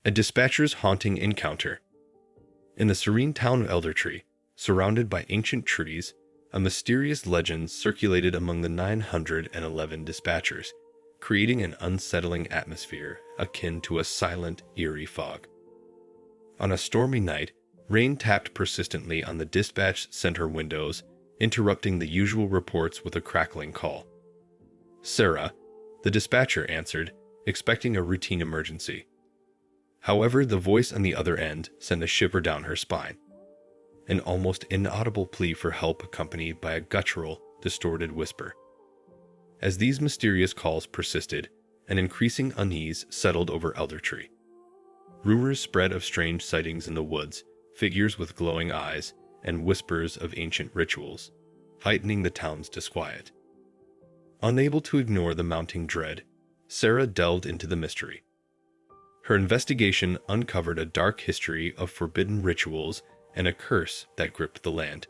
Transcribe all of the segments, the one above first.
A dispatcher's haunting encounter. In the serene town of Eldertree, surrounded by ancient trees, a mysterious legend circulated among the 911 dispatchers, creating an unsettling atmosphere akin to a silent, eerie fog. On a stormy night, rain tapped persistently on the dispatch center windows, interrupting the usual reports with a crackling call. Sarah, the dispatcher, answered, expecting a routine emergency. However, the voice on the other end sent a shiver down her spine. An almost inaudible plea for help accompanied by a guttural, distorted whisper. As these mysterious calls persisted, an increasing unease settled over Eldertree. Rumors spread of strange sightings in the woods, figures with glowing eyes, and whispers of ancient rituals, heightening the town's disquiet. Unable to ignore the mounting dread, Sarah delved into the mystery. Her investigation uncovered a dark history of forbidden rituals and a curse that gripped the land.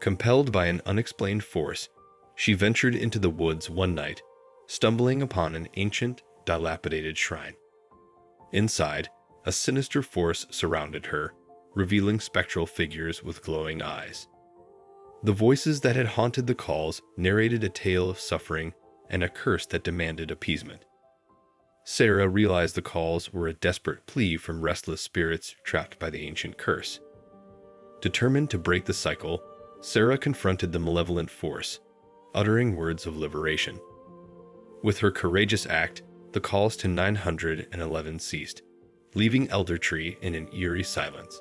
Compelled by an unexplained force, she ventured into the woods one night, stumbling upon an ancient, dilapidated shrine. Inside, a sinister force surrounded her, revealing spectral figures with glowing eyes. The voices that had haunted the calls narrated a tale of suffering and a curse that demanded appeasement. Sarah realized the calls were a desperate plea from restless spirits trapped by the ancient curse. Determined to break the cycle, Sarah confronted the malevolent force, uttering words of liberation. With her courageous act, the calls to 911 ceased, leaving Eldertree in an eerie silence.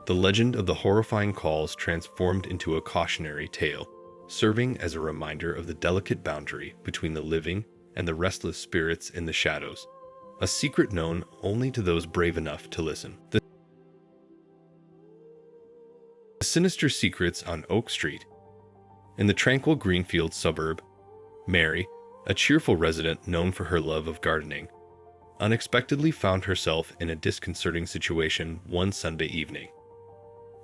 The legend of the horrifying calls transformed into a cautionary tale, serving as a reminder of the delicate boundary between the living and the restless spirits in the shadows, a secret known only to those brave enough to listen. The sinister secrets on Oak Street. In the tranquil Greenfield suburb, Mary, a cheerful resident known for her love of gardening, unexpectedly found herself in a disconcerting situation one Sunday evening.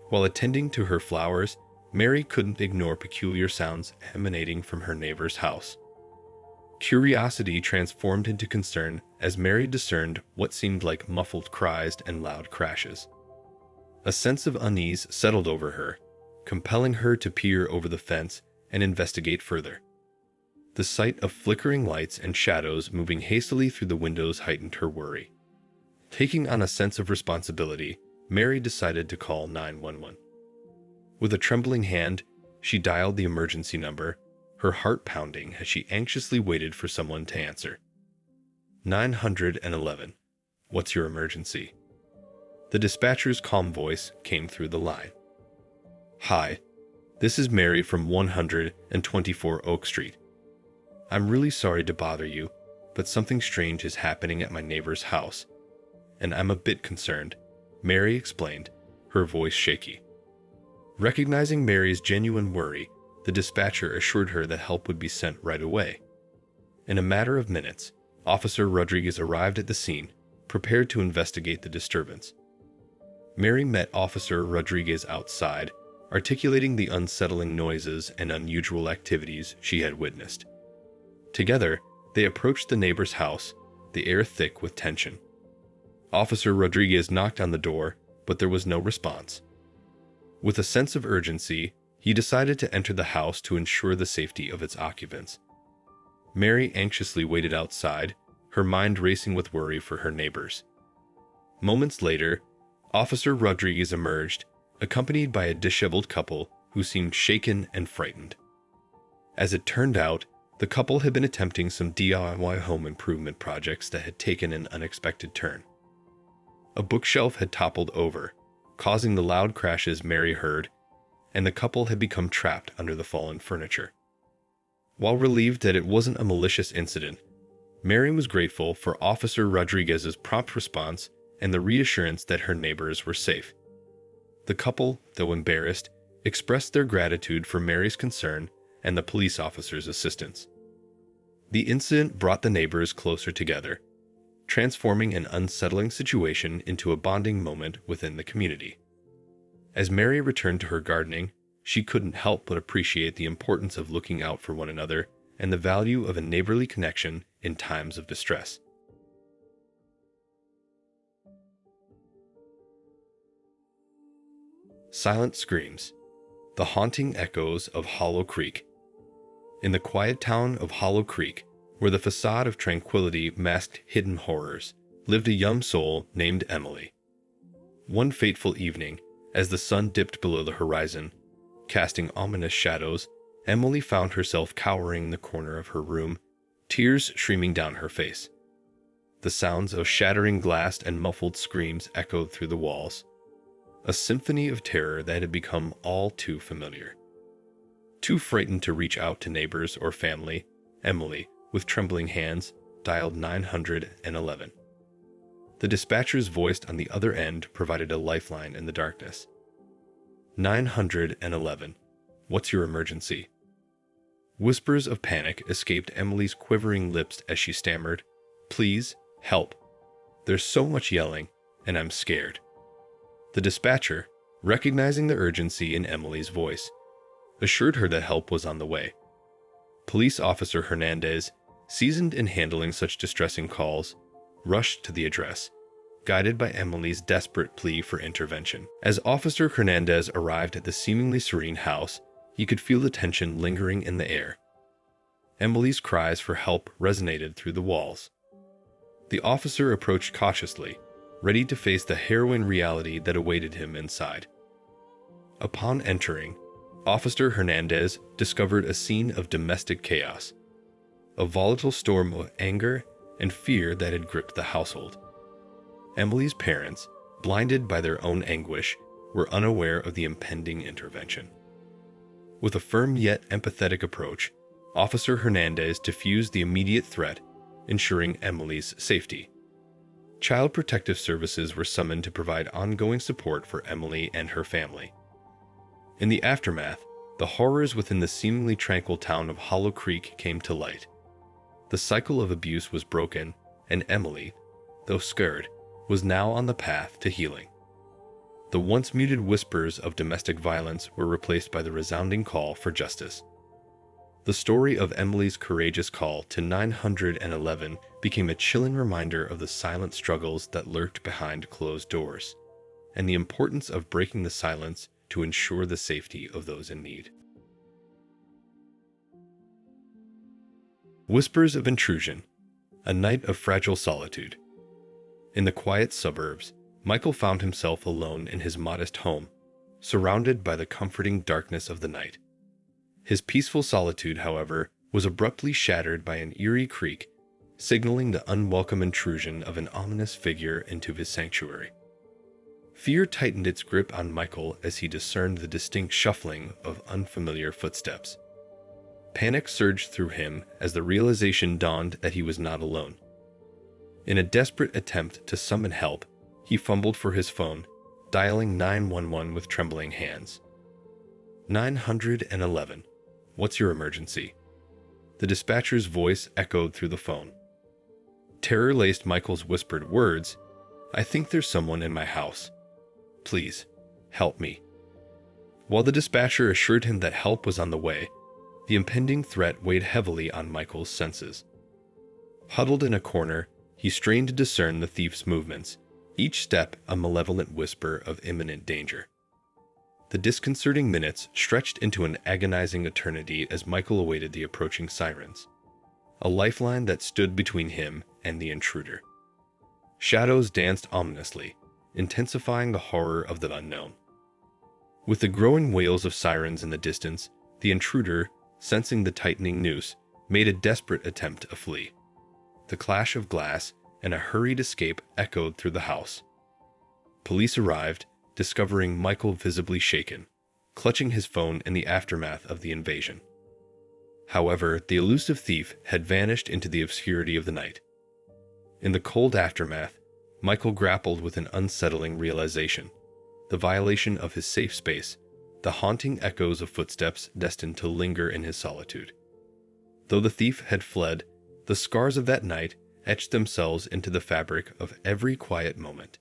While attending to her flowers, Mary couldn't ignore peculiar sounds emanating from her neighbor's house. Curiosity transformed into concern as Mary discerned what seemed like muffled cries and loud crashes. A sense of unease settled over her, compelling her to peer over the fence and investigate further. The sight of flickering lights and shadows moving hastily through the windows heightened her worry. Taking on a sense of responsibility, Mary decided to call 911. With a trembling hand, she dialed the emergency number, her heart pounding as she anxiously waited for someone to answer. 911. What's your emergency? The dispatcher's calm voice came through the line. Hi, this is Mary from 124 Oak Street. I'm really sorry to bother you, but something strange is happening at my neighbor's house, and I'm a bit concerned, Mary explained, her voice shaky. Recognizing Mary's genuine worry, the dispatcher assured her that help would be sent right away. In a matter of minutes, Officer Rodriguez arrived at the scene, prepared to investigate the disturbance. Mary met Officer Rodriguez outside, articulating the unsettling noises and unusual activities she had witnessed. Together, they approached the neighbor's house, the air thick with tension. Officer Rodriguez knocked on the door, but there was no response. With a sense of urgency, he decided to enter the house to ensure the safety of its occupants. Mary anxiously waited outside, her mind racing with worry for her neighbors. Moments later, Officer Rodriguez emerged, accompanied by a disheveled couple who seemed shaken and frightened. As it turned out, the couple had been attempting some DIY home improvement projects that had taken an unexpected turn. A bookshelf had toppled over, causing the loud crashes Mary heard, and the couple had become trapped under the fallen furniture. While relieved that it wasn't a malicious incident, Mary was grateful for Officer Rodriguez's prompt response and the reassurance that her neighbors were safe. The couple, though embarrassed, expressed their gratitude for Mary's concern and the police officer's assistance. The incident brought the neighbors closer together, transforming an unsettling situation into a bonding moment within the community. As Mary returned to her gardening, she couldn't help but appreciate the importance of looking out for one another and the value of a neighborly connection in times of distress. Silent screams, the haunting echoes of Hollow Creek. In the quiet town of Hollow Creek, where the facade of tranquility masked hidden horrors, lived a young soul named Emily. One fateful evening, as the sun dipped below the horizon, casting ominous shadows, Emily found herself cowering in the corner of her room, tears streaming down her face. The sounds of shattering glass and muffled screams echoed through the walls, a symphony of terror that had become all too familiar. Too frightened to reach out to neighbors or family, Emily, with trembling hands, dialed 911. The dispatcher's voice on the other end provided a lifeline in the darkness. 911. What's your emergency? Whispers of panic escaped Emily's quivering lips as she stammered, "Please, help. There's so much yelling, and I'm scared." The dispatcher, recognizing the urgency in Emily's voice, assured her that help was on the way. Police Officer Hernandez, seasoned in handling such distressing calls, rushed to the address, guided by Emily's desperate plea for intervention. As Officer Hernandez arrived at the seemingly serene house, he could feel the tension lingering in the air. Emily's cries for help resonated through the walls. The officer approached cautiously, ready to face the harrowing reality that awaited him inside. Upon entering, Officer Hernandez discovered a scene of domestic chaos, a volatile storm of anger and fear that had gripped the household. Emily's parents, blinded by their own anguish, were unaware of the impending intervention. With a firm yet empathetic approach, Officer Hernandez diffused the immediate threat, ensuring Emily's safety. Child Protective Services were summoned to provide ongoing support for Emily and her family. In the aftermath, the horrors within the seemingly tranquil town of Hollow Creek came to light. The cycle of abuse was broken, and Emily, though scared, was now on the path to healing. The once muted whispers of domestic violence were replaced by the resounding call for justice. The story of Emily's courageous call to 911 became a chilling reminder of the silent struggles that lurked behind closed doors, and the importance of breaking the silence to ensure the safety of those in need. Whispers of Intrusion, a night of fragile solitude. In the quiet suburbs, Michael found himself alone in his modest home, surrounded by the comforting darkness of the night. His peaceful solitude, however, was abruptly shattered by an eerie creak, signaling the unwelcome intrusion of an ominous figure into his sanctuary. Fear tightened its grip on Michael as he discerned the distinct shuffling of unfamiliar footsteps. Panic surged through him as the realization dawned that he was not alone. In a desperate attempt to summon help, he fumbled for his phone, dialing 911 with trembling hands. 911. What's your emergency? The dispatcher's voice echoed through the phone. Terror laced Michael's whispered words, "I think there's someone in my house. Please, help me." While the dispatcher assured him that help was on the way, the impending threat weighed heavily on Michael's senses. Huddled in a corner, he strained to discern the thief's movements, each step a malevolent whisper of imminent danger. The disconcerting minutes stretched into an agonizing eternity as Michael awaited the approaching sirens, a lifeline that stood between him and the intruder. Shadows danced ominously, intensifying the horror of the unknown. With the growing wails of sirens in the distance, the intruder, sensing the tightening noose, made a desperate attempt to flee. The clash of glass and a hurried escape echoed through the house. Police arrived, discovering Michael visibly shaken, clutching his phone in the aftermath of the invasion. However, the elusive thief had vanished into the obscurity of the night. In the cold aftermath, Michael grappled with an unsettling realization: the violation of his safe space, the haunting echoes of footsteps destined to linger in his solitude. Though the thief had fled, the scars of that night etched themselves into the fabric of every quiet moment,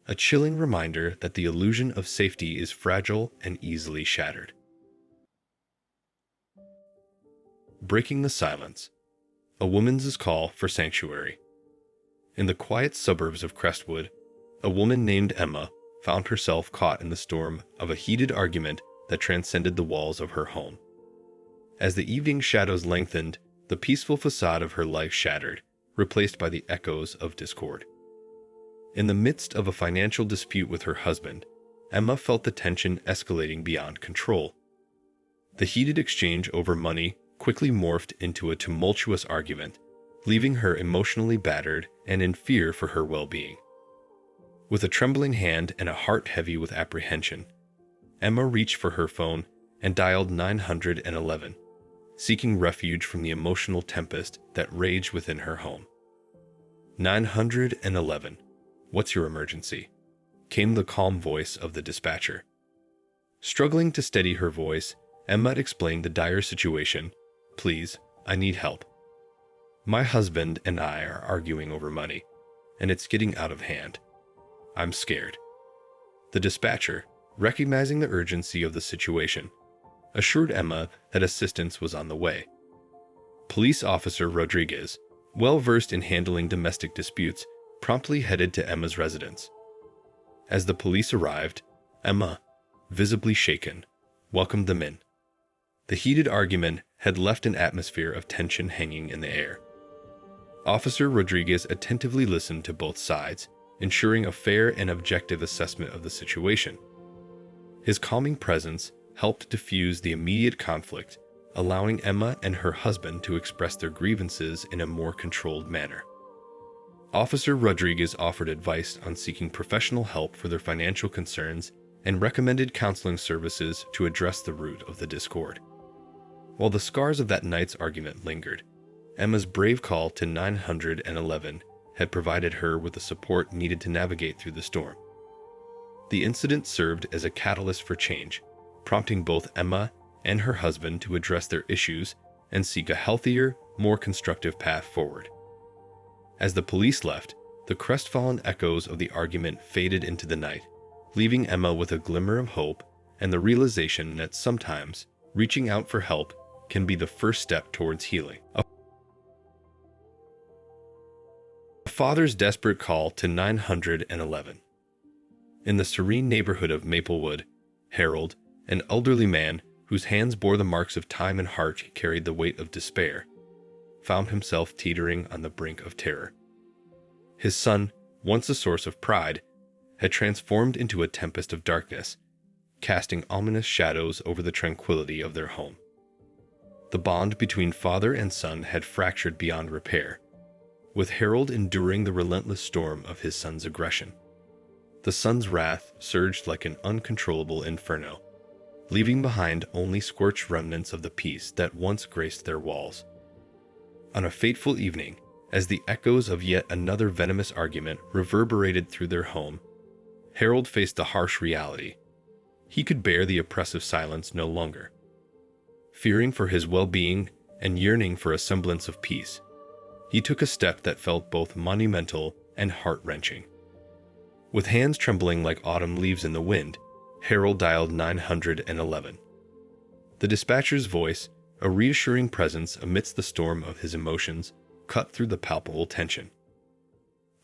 a chilling reminder that the illusion of safety is fragile and easily shattered. Breaking the silence. A woman's call for sanctuary. In the quiet suburbs of Crestwood, a woman named Emma found herself caught in the storm of a heated argument that transcended the walls of her home. As the evening shadows lengthened, the peaceful facade of her life shattered, replaced by the echoes of discord. In the midst of a financial dispute with her husband, Emma felt the tension escalating beyond control. The heated exchange over money quickly morphed into a tumultuous argument, leaving her emotionally battered and in fear for her well-being. With a trembling hand and a heart heavy with apprehension, Emma reached for her phone and dialed 911, seeking refuge from the emotional tempest that raged within her home. 911, what's your emergency? Came the calm voice of the dispatcher. Struggling to steady her voice, Emma explained the dire situation. Please, I need help. My husband and I are arguing over money, and it's getting out of hand. I'm scared. The dispatcher, recognizing the urgency of the situation, assured Emma that assistance was on the way. Police Officer Rodriguez, well versed in handling domestic disputes, promptly headed to Emma's residence. As the police arrived, Emma, visibly shaken, welcomed them in. The heated argument had left an atmosphere of tension hanging in the air. Officer Rodriguez attentively listened to both sides, ensuring a fair and objective assessment of the situation. His calming presence helped diffuse the immediate conflict, allowing Emma and her husband to express their grievances in a more controlled manner. Officer Rodriguez offered advice on seeking professional help for their financial concerns and recommended counseling services to address the root of the discord. While the scars of that night's argument lingered, Emma's brave call to 911 had provided her with the support needed to navigate through the storm. The incident served as a catalyst for change, prompting both Emma and her husband to address their issues and seek a healthier, more constructive path forward. As the police left, the crestfallen echoes of the argument faded into the night, leaving Emma with a glimmer of hope and the realization that sometimes reaching out for help can be the first step towards healing. A father's desperate call to 911. In the serene neighborhood of Maplewood, Harold, an elderly man whose hands bore the marks of time and heart carried the weight of despair, found himself teetering on the brink of terror. His son, once a source of pride, had transformed into a tempest of darkness, casting ominous shadows over the tranquility of their home. The bond between father and son had fractured beyond repair, with Harold enduring the relentless storm of his son's aggression. The son's wrath surged like an uncontrollable inferno, leaving behind only scorched remnants of the peace that once graced their walls. On a fateful evening, as the echoes of yet another venomous argument reverberated through their home, Harold faced the harsh reality. He could bear the oppressive silence no longer. Fearing for his well-being and yearning for a semblance of peace, he took a step that felt both monumental and heart-wrenching. With hands trembling like autumn leaves in the wind, Harold dialed 911. The dispatcher's voice, a reassuring presence amidst the storm of his emotions, cut through the palpable tension.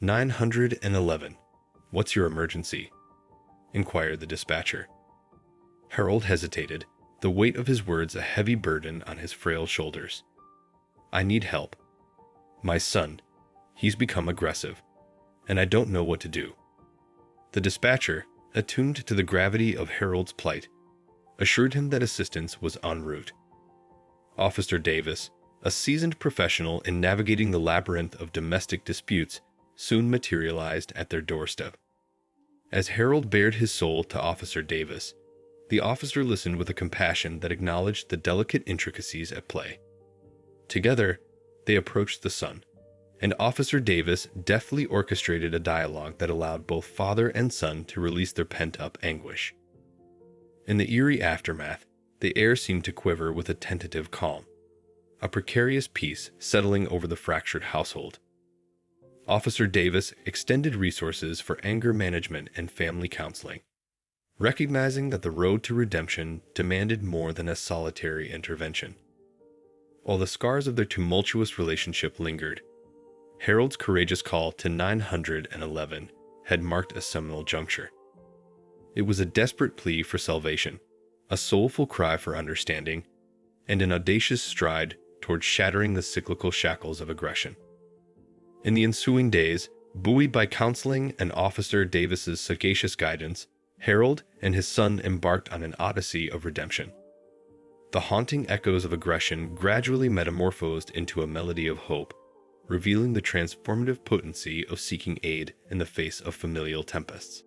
911. What's your emergency? Inquired the dispatcher. Harold hesitated, the weight of his words a heavy burden on his frail shoulders. I need help. My son, he's become aggressive, and I don't know what to do. The dispatcher, attuned to the gravity of Harold's plight, assured him that assistance was en route. Officer Davis, a seasoned professional in navigating the labyrinth of domestic disputes, soon materialized at their doorstep. As Harold bared his soul to Officer Davis, the officer listened with a compassion that acknowledged the delicate intricacies at play. Together, they approached the son, and Officer Davis deftly orchestrated a dialogue that allowed both father and son to release their pent-up anguish. In the eerie aftermath, the air seemed to quiver with a tentative calm, a precarious peace settling over the fractured household. Officer Davis extended resources for anger management and family counseling, recognizing that the road to redemption demanded more than a solitary intervention. While the scars of their tumultuous relationship lingered, Harold's courageous call to 911 had marked a seminal juncture. It was a desperate plea for salvation, a soulful cry for understanding, and an audacious stride towards shattering the cyclical shackles of aggression. In the ensuing days, buoyed by counseling and Officer Davis's sagacious guidance, Harold and his son embarked on an odyssey of redemption. The haunting echoes of aggression gradually metamorphosed into a melody of hope, revealing the transformative potency of seeking aid in the face of familial tempests.